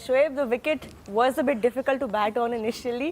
Shoaib, the wicket was a bit difficult to bat on initially.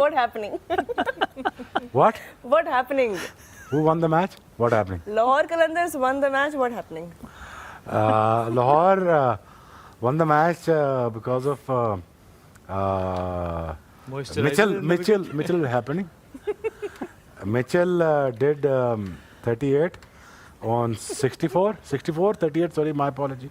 What happening? What? What happening? Who won the match? What happening? Lahore Qalandars won the match. What happening? Lahore won the match because of Mitchell happening. Mitchell did 38 on 64, 38, sorry, my apology.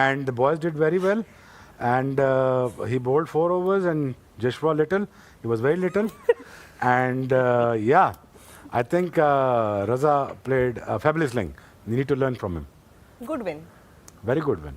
And the boys did very well. And he bowled 4 overs and Joshua Little, he was very little. And yeah, I think Raza played a fabulous ling. You need to learn from him. Good win. Very good win.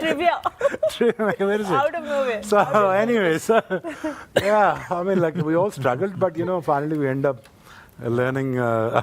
Trivia. Where is it? Out of nowhere. So anyway, yeah, I mean like we all struggled, but you know finally we end up learning a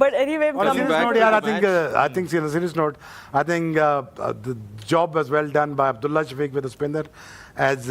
But anyway, on a serious note, yaar, I think on a serious note, I think the job was well done by Abdullah Shafiq with the spinner, as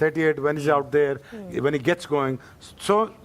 38 when he's out there, when he gets going. So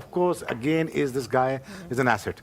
of course again is this guy is an asset.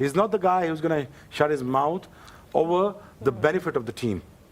He is not the guy who's going to shut his mouth over the benefit of the team.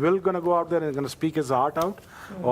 will gonna go out there and gonna speak his heart out.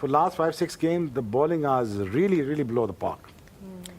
for last 5-6 games the bowling is really below the park.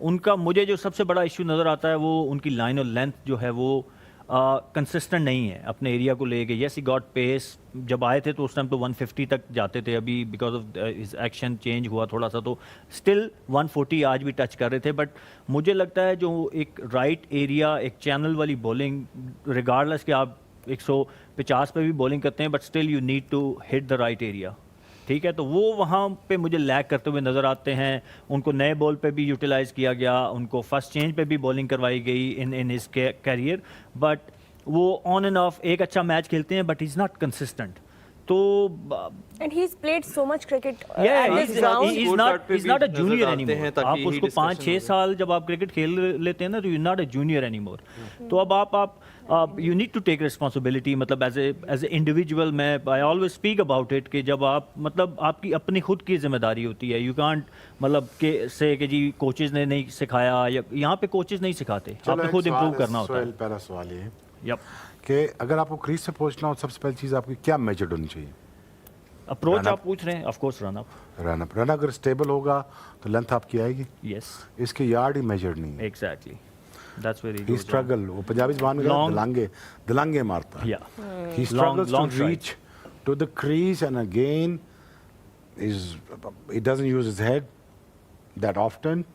ان کا مجھے جو سب سے بڑا issue نظر آتا ہے وہ ان کی لائن اور لینتھ جو ہے وہ کنسسٹنٹ نہیں ہے اپنے ایریا کو لے کے. یس ہی گاٹ پیس, جب آئے تھے تو اس ٹائم تو 150 تک جاتے تھے, ابھی because of his action change ہوا تھوڑا سا تو اسٹل 140 آج بھی ٹچ کر رہے تھے. بٹ مجھے لگتا ہے جو ایک رائٹ ایریا, ایک چینل والی بولنگ, ریگارڈلیس کہ آپ 150 پہ بھی بولنگ کرتے ہیں but still you need to hit the right area. ٹھیک ہے, تو وہ وہاں پہ مجھے لیک کرتے ہوئے نظر آتے ہیں. ان کو نئے بال پہ بھی یوٹیلائز کیا گیا, ان کو فرسٹ چینج پہ بھی بولنگ کروائی گئی ان ہز کیریئر, بٹ وہ آن اینڈ آف ایک اچھا میچ کھیلتے ہیں but he is not consistent. تو and he's played so much cricket Yeah, at this ground. he's not a junior anymore. تاکہ آپ اس کو 5-6 سال جب آپ کرکٹ کھیل لیتے ہیں نا تو you're not a junior anymore. تو اب آپ you need to take responsibility, مطلب as a individual. میں I always speak about it کہ جب آپ مطلب آپ کی اپنی خود کی ذمہ داری ہوتی ہے. You can't مطلب کہ جی کوچز نے نہیں سکھایا, یا یہاں پہ کوچز نہیں سکھاتے, آپ نے خود امپروو کرنا ہوتا ہے. پہلا سوال یہ ہے یپ, کہ اگر آپ کو کریز سے پہنچنا ہو سب سے پہلی چیز آپ کی کیا میجرڈ ہونی چاہیے؟ اپروچ آپ پوچھ رہے ہیں, آف کورس رن اپ. رن اگر اسٹیبل ہوگا تو لینتھ آپ کی آئے گی. یس, اس کے یارڈ ہی میجرڈ نہیں ہے. Exactly, that's very he struggle, وہ پنجابی زبان میں دلانگے مارتا ہے. He struggles to reach to the crease and again he doesn't use his head that often,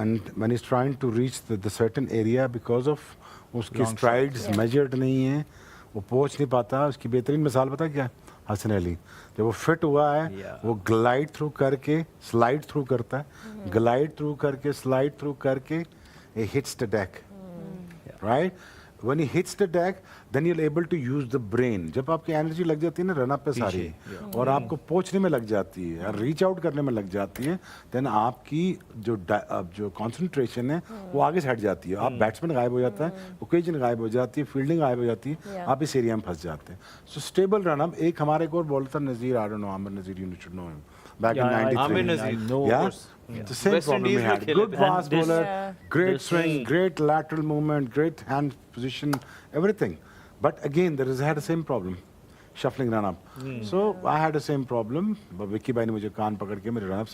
and when he's trying to reach the certain area because of اس کے strides measured نہیں ہیں, وہ پہنچ نہیں پاتا. اس کی بہترین مثال پتہ کیا ہے؟ حسن علی. جب وہ فٹ ہوا ہے وہ گلائڈ تھرو کر کے سلائڈ تھرو کرتا ہے, گلائڈ تھرو کر کے سلائڈ تھرو کر کے he hits the deck, right? When he hits the deck, then you're able to use the brain. جب آپ کی انرجی لگ جاتی ہے نا رن اپ پہ ساری, اور آپ کو پہنچنے میں لگ جاتی ہے, ریچ آؤٹ کرنے میں لگ جاتی ہے, دین آپ کی جو کانسنٹریشن ہے وہ آگے سے ہٹ جاتی ہے. آپ بیٹسمین غائب ہو جاتا ہے, اوکیجن غائب ہو جاتی ہے, فیلڈنگ غائب ہو جاتی ہے, آپ اس ایریا میں پھنس جاتے ہیں. So stable run up. ایک ہمارے ایک اور بولر تھا Nazir, I don't know, Amir Nazir, you should know him. Back in 93. Amir Nazir. Yeah, the same problem we had. Good fast bowler, great swing, great lateral movement, great hand position, everything. But again, there is had the same problem, shuffling run up. So I had the same problem. But Vicky bhai ne mujhe kaan pakad ke mere run up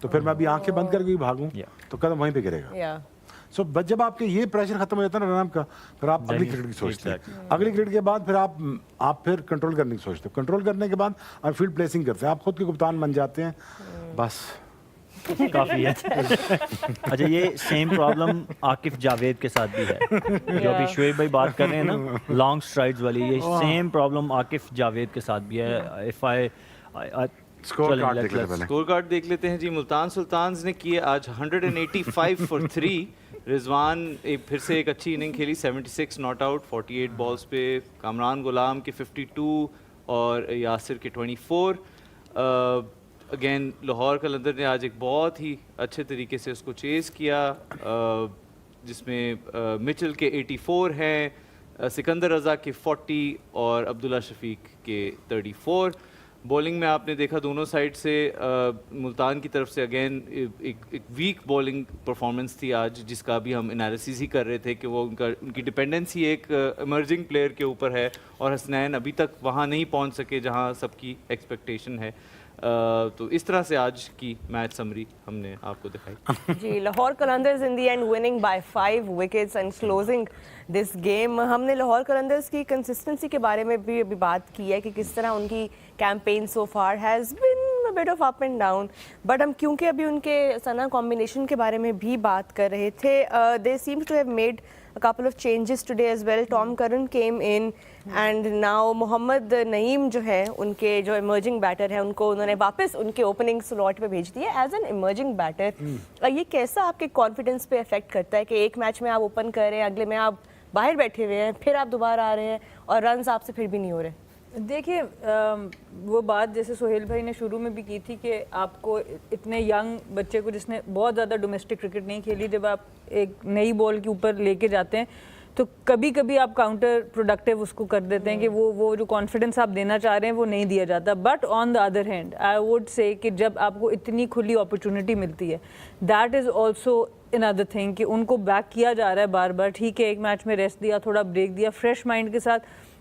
تو پھر میں ابھی آنکھیں بند کر کے بھاگوں تو قدم وہیں پہ گرے گا. سو بس جب آپ کے یہ پریشر ختم ہو جاتا ہے نا رن اپ کا, پھر آپ اگلی کرکٹ کی سوچتے ہیں. اگلی کرکٹ کے بعد پھر آپ پھر کنٹرول کرنے کی سوچتے ہیں. کنٹرول کرنے کے بعد آپ فیلڈ پلیسنگ کرتے ہیں, آپ خود کے کپتان بن جاتے ہیں. بس کافی ہے. اچھا, یہ سیم پرابلم عاقف جاوید کے ساتھ بھی ہے جو ابھی شعیب بھائی بات کر رہے ہیں نا لانگ اسٹرائڈز والی, یہ سیم پرابلم عاقف جاوید کے ساتھ بھی ہے. اف آئی اسکور کارڈ دیکھ لیتے ہیں جی. ملتان سلطانز نے کیے آج 185 for 3. رضوان پھر سے ایک اچھی اننگ کھیلی, 76 ناٹ آؤٹ 48 بالز پہ. کامران غلام کے 52 اور یاسر کے 24. اگین لاہور قلندر نے آج ایک بہت ہی اچھے طریقے سے اس کو چیز کیا, جس میں مچل کے 84 ہیں, سکندر رضا کے 40 اور عبداللہ شفیق کے 34. بولنگ میں آپ نے دیکھا دونوں سائڈ سے ملتان کی طرف سے اگین ایک ویک بولنگ پرفارمنس تھی آج, جس کا بھی ہم انالیسس ہی کر رہے تھے کہ وہ ان کی ڈپینڈنسی ایک ایمرجنگ پلیئر کے اوپر ہے, اور حسنین ابھی تک وہاں نہیں پہنچ سکے جہاں سب کی ایکسپیکٹیشن ہے. تو اس طرح سے آج کی میچ سمری ہم نے آپ کو دکھائی. جی, Lahore Qalandars in the end winning by 5 wickets and closing this game. ہم نے لاہور قلندرز کی کنسسٹنسی کے بارے میں بھی ابھی بات کی ہے کہ کس طرح ان کی campaign so for has been a bit of up and down, but ہم کیونکہ ابھی ان کے ثنا کمبینیشن کے بارے میں بھی بات کر رہے تھے, they seem to have made a couple of changes today as well. Tom Curran came in and now محمد نعیم جو ہے ان کے جو ایمرجنگ بیٹر ہیں ان کو انہوں نے واپس ان کے اوپننگ سلاٹ پہ بھیج دیا ایز این ایمرجنگ بیٹر. یہ کیسا آپ کے کانفیڈنس پہ افیکٹ کرتا ہے کہ ایک میچ میں آپ اوپن کر رہے ہیں, اگلے میں آپ باہر بیٹھے ہوئے ہیں, پھر آپ دوبارہ آ رہے ہیں اور رنز آپ سے پھر بھی نہیں ہو رہے؟ دیکھیے وہ بات جیسے سہیل بھائی نے شروع میں بھی کی تھی کہ آپ کو اتنے ینگ بچے کو جس نے بہت زیادہ ڈومیسٹک کرکٹ نہیں کھیلی, جب آپ ایک نئی بال کے اوپر لے کے جاتے ہیں تو کبھی کبھی آپ کاؤنٹر پروڈکٹیو اس کو کر دیتے ہیں کہ وہ جو کانفیڈنس آپ دینا چاہ رہے ہیں وہ نہیں دیا جاتا. But on the other hand I would say کہ جب آپ کو اتنی کھلی اپرچونٹی ملتی ہے, that is also another thing کہ ان کو بیک کیا جا رہا ہے بار بار. ٹھیک ہے ایک میچ میں ریسٹ دیا, تھوڑا بریک دیا, فریش مائنڈ کے ساتھ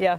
Yeah.